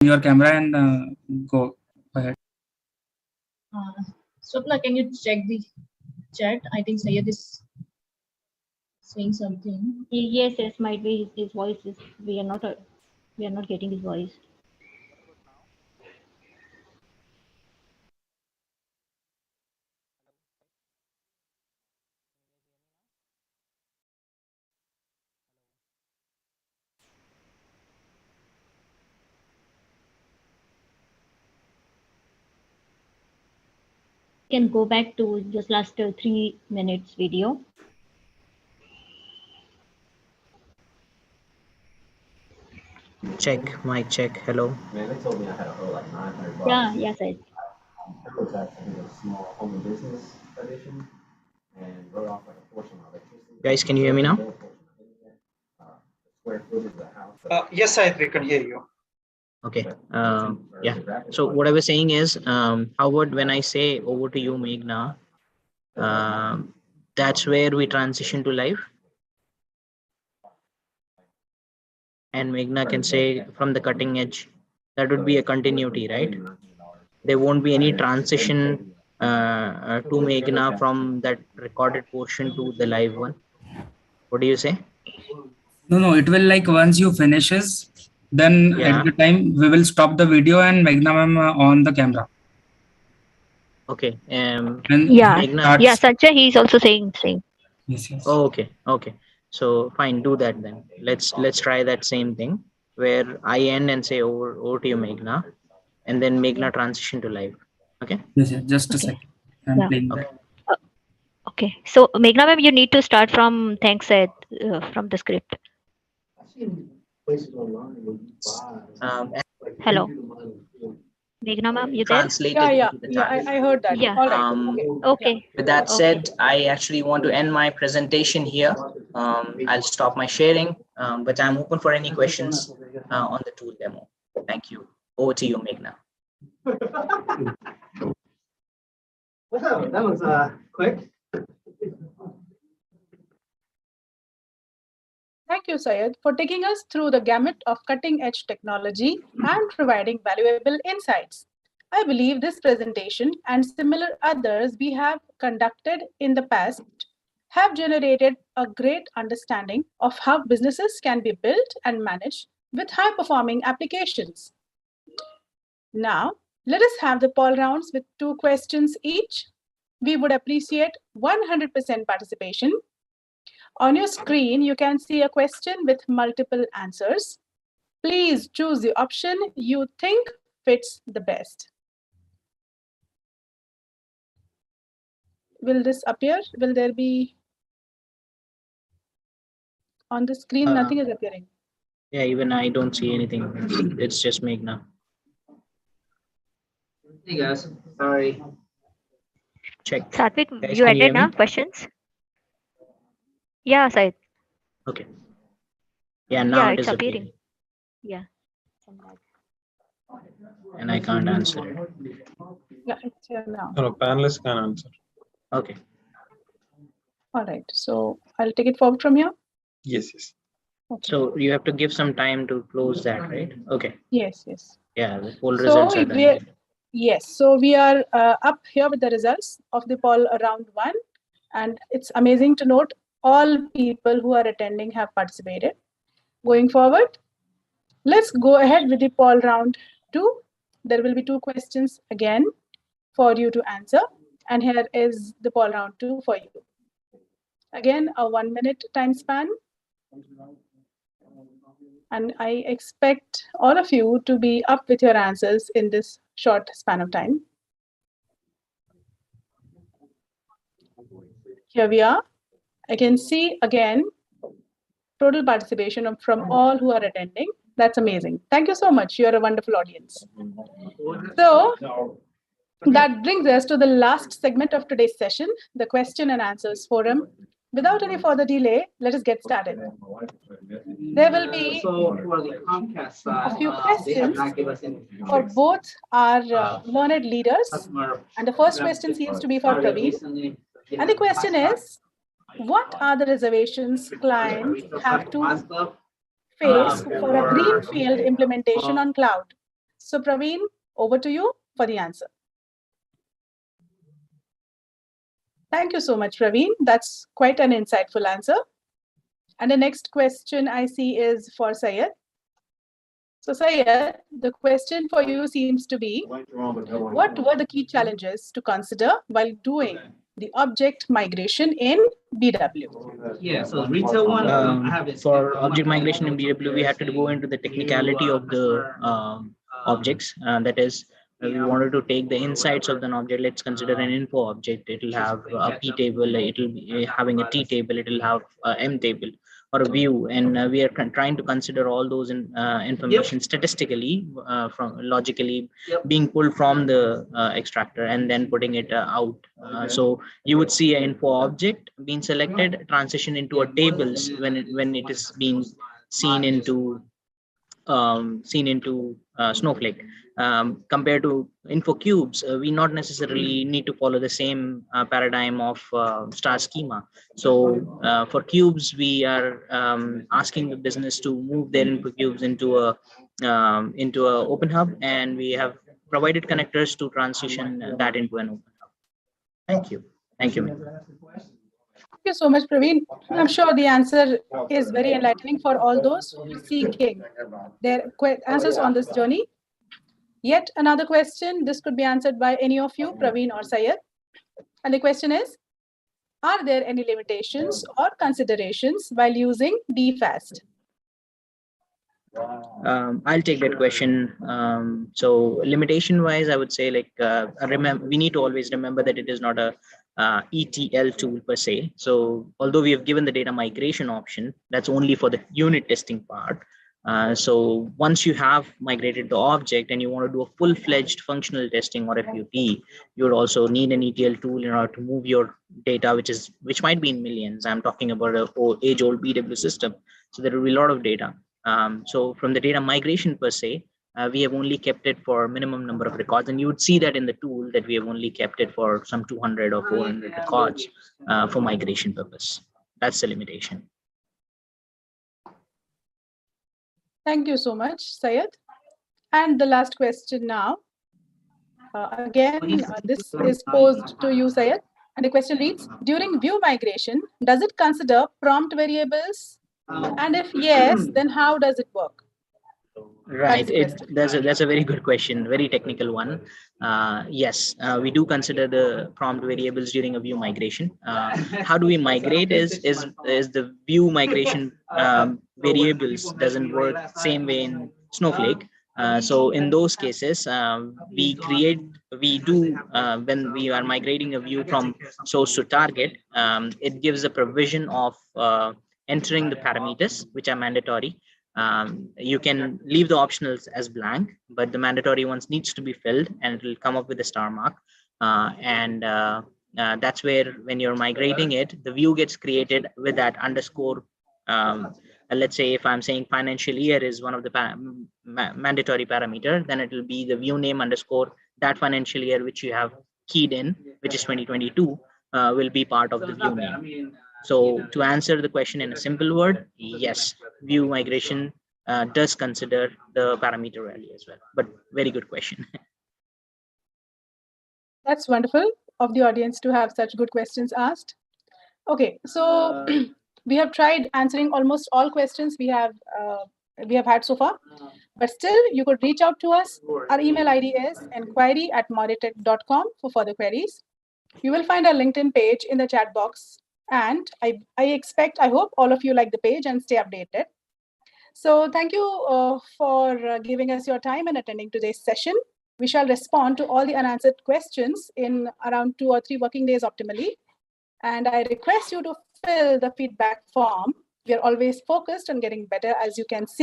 your camera and go ahead. Swapna, can you check the chat? I think Sayed is saying something. Yes, might be his voice is we are not getting his voice. Can go back to just last 3 minutes video. Check, mic check, hello. Man, they told me I had to owe like $900. Yeah, Said. I was actually a small home business edition and wrote off like a portion of electricity. Guys, can you hear me now? Square footage of the house. Yes, I can hear you. Okay. Yeah. So what I was saying is, Howard, when I say over to you, Meghna, that's where we transition to live. And Meghna can say from the cutting edge, that would be a continuity, right? There won't be any transition to Meghna from that recorded portion to the live one. What do you say? No, it will like once you finishes, then at the time we will stop the video and Meghna ma'am on the camera. Okay. And yeah, Sanjay, he's also saying same. Yes. Oh, okay. So fine, do that then. Let's try that same thing where I end and say over to you, Meghna, and then Meghna transition to live. Okay. Yes, just a second. I'm playing that. Okay. So Meghna ma'am, you need to start from thanks Said from the script. Hello. Meghna ma'am, you there? Translated. Yeah, I heard that. Yeah. All right. Okay. With that said, I actually want to end my presentation here. I'll stop my sharing, but I'm open for any questions on the tool demo. Thank you. Over to you, Meghna. Well, that was quick. Thank you, Syed, for taking us through the gamut of cutting-edge technology and providing valuable insights. I believe this presentation and similar others we have conducted in the past have generated a great understanding of how businesses can be built and managed with high-performing applications. Now, let us have the poll rounds with 2 questions each. We would appreciate 100% participation. On your screen, you can see a question with multiple answers. Please choose the option you think fits the best. Will this appear? Will there be on the screen? Nothing is appearing. Yeah, even I don't see anything. It's just Meghna. Hey guys, sorry. Check. Satvik, Guys, you can hear added now me? questions? Yeah, Syed. Okay. Yeah, now it it's is appearing. appearing. Yeah. And I can't answer it. Yeah, it's here now. No, panelists can answer. Okay. All right. So I'll take it forward from here. Yes. Okay. So you have to give some time to close that, right? Okay. Yes. Yeah, the poll results are done. Yes. So we are up here with the results of the poll round 1. And it's amazing to note all people who are attending have participated. Going forward, let's go ahead with the poll round 2. There will be 2 questions again for you to answer. And here is the poll round 2 for you. Again, a 1-minute time span. And I expect all of you to be up with your answers in this short span of time. Here we are. I can see again total participation from all who are attending. That's amazing. Thank you so much. You're a wonderful audience. So that brings us to the last segment of today's session, the question and answers forum. Without any further delay, let us get started. There will be So for the Comcast side, a few they have questions not given us any for both our learned leaders. And the first question seems to be for Praveen. And the question is, what are the reservations clients have to face for a greenfield implementation on cloud? So Praveen, over to you for the answer. Thank you so much, Praveen. That's quite an insightful answer. And the next question I see is for Syed. So Syed, the question for you seems to be, what were the key challenges to consider while doing the object migration in BW? Yeah, so retail one, I have it. For object migration in BW, we had to go into the technicality of the objects. That is, we wanted to take the insights of an object. Let's consider an info object. It will have a P table, it will be having a T table, it will have a M table or a view. And we are trying to consider all those information statistically, from logically being pulled from the extractor and then putting it out. So you would see an info object being selected, transition into a tables when it is being seen into Snowflake. Compared to info cubes, we not necessarily need to follow the same paradigm of star schema. So for cubes, we are asking the business to move their info cubes into a open hub, and we have provided connectors to transition that into an open hub. Thank you. Thank you. Thank you so much, Praveen. I'm sure the answer is very enlightening for all those who are seeking their answers on this journey. Yet another question, this could be answered by any of you, Praveen or Syed. And the question is, are there any limitations or considerations while using DFAST? I'll take that question. So limitation wise, I would say, like, we need to always remember that it is not a ETL tool per se. So although we have given the data migration option, that's only for the unit testing part. So once you have migrated the object and you want to do a full-fledged functional testing or FUT, you would also need an ETL tool in order to move your data, which might be in millions. I'm talking about an age-old BW system. So there will be a lot of data. So from the data migration per se, we have only kept it for minimum number of records, and you would see that in the tool that we have only kept it for some 200 or 400 records for migration purpose. That's the limitation. Thank you so much, Syed. And the last question now. This is posed to you, Syed. And the question reads, during view migration, does it consider prompt variables? And if yes, then how does it work? Right. That's a very good question, very technical one. Yes, we do consider the prompt variables during a view migration. How do we migrate is the view migration variables doesn't work same way in Snowflake. So in those cases, when we are migrating a view from source to target, it gives a provision of entering the parameters, which are mandatory. You can leave the optionals as blank, but the mandatory ones needs to be filled, and it will come up with a star mark. That's where, when you're migrating it, the view gets created with that underscore. Let's say if I'm saying financial year is one of the mandatory parameter, then it will be the view name underscore that financial year which you have keyed in, which is 2022, will be part of the view name. So to answer the question in a simple word, yes, view migration does consider the parameter value as well. But very good question. That's wonderful of the audience to have such good questions asked. Okay, so we have tried answering almost all questions we have had so far, but still you could reach out to us. Our email ID is enquiry@mauritech.com for further queries. You will find our LinkedIn page in the chat box. And I hope all of you like the page and stay updated. So thank you for giving us your time and attending today's session. We shall respond to all the unanswered questions in around 2 or 3 working days optimally. And I request you to fill the feedback form. We are always focused on getting better, as you can see.